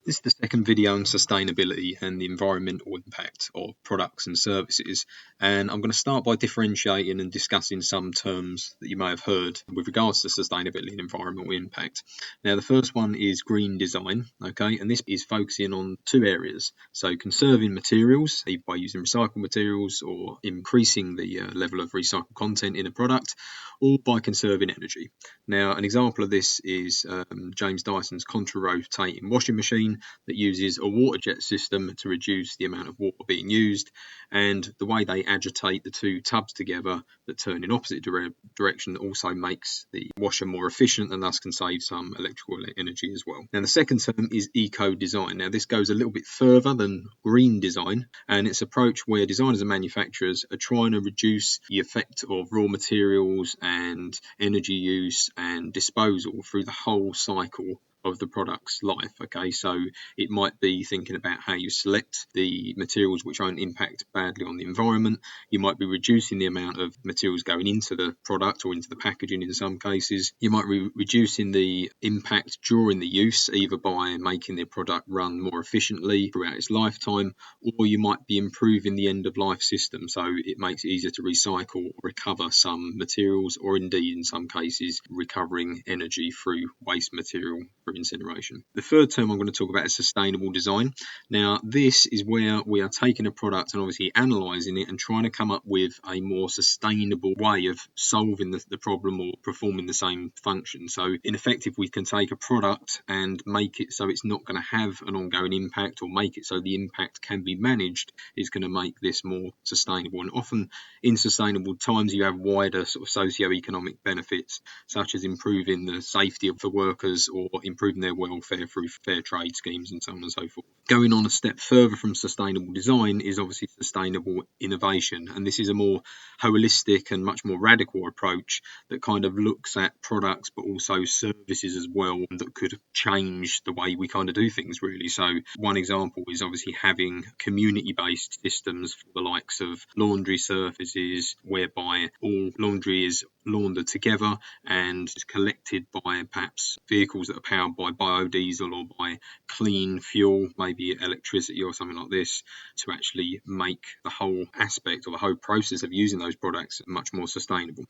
This is the second video on sustainability and the environmental impact of products and services, and I'm going to start by differentiating and discussing some terms that you may have heard with regards to sustainability and environmental impact. Now, the first one is green design, okay, and this is focusing on two areas. So conserving materials, either by using recycled materials or increasing the level of recycled content in a product, or by conserving energy. Now, an example of this is James Dyson's contra-rotating washing machine that uses a water jet system to reduce the amount of water being used, and the way they agitate the two tubs together that turn in opposite direction also makes the washer more efficient and thus can save some electrical energy as well. Now, the second term is eco-design. Now, this goes a little bit further than green design, and it's an approach where designers and manufacturers are trying to reduce the effect of raw materials and energy use and disposal through the whole cycle of the product's life. Okay, so it might be thinking about how you select the materials which won't impact badly on the environment. You might be reducing the amount of materials going into the product or into the packaging in some cases. You might be reducing the impact during the use, either by making the product run more efficiently throughout its lifetime, or you might be improving the end of life system, so it makes it easier to recycle or recover some materials, or indeed in some cases recovering energy through waste material for incineration. The third term I'm going to talk about is sustainable design. Now, this is where we are taking a product and obviously analysing it and trying to come up with a more sustainable way of solving the problem or performing the same function. So in effect, if we can take a product and make it so it's not going to have an ongoing impact, or make it so the impact can be managed, is going to make this more sustainable. And often in sustainable times you have wider sort of socio-economic benefits, such as improving the safety of the workers or improving their welfare through fair trade schemes and so on and so forth. Going on a step further from sustainable design is obviously sustainable innovation, and this is a more holistic and much more radical approach that kind of looks at products but also services as well that could change the way we kind of do things, really. So one example is obviously having community-based systems for the likes of laundry services, whereby all laundry is laundered together and is collected by perhaps vehicles that are powered by biodiesel or by clean fuel, maybe electricity or something like this, to actually make the whole aspect or the whole process of using those products much more sustainable.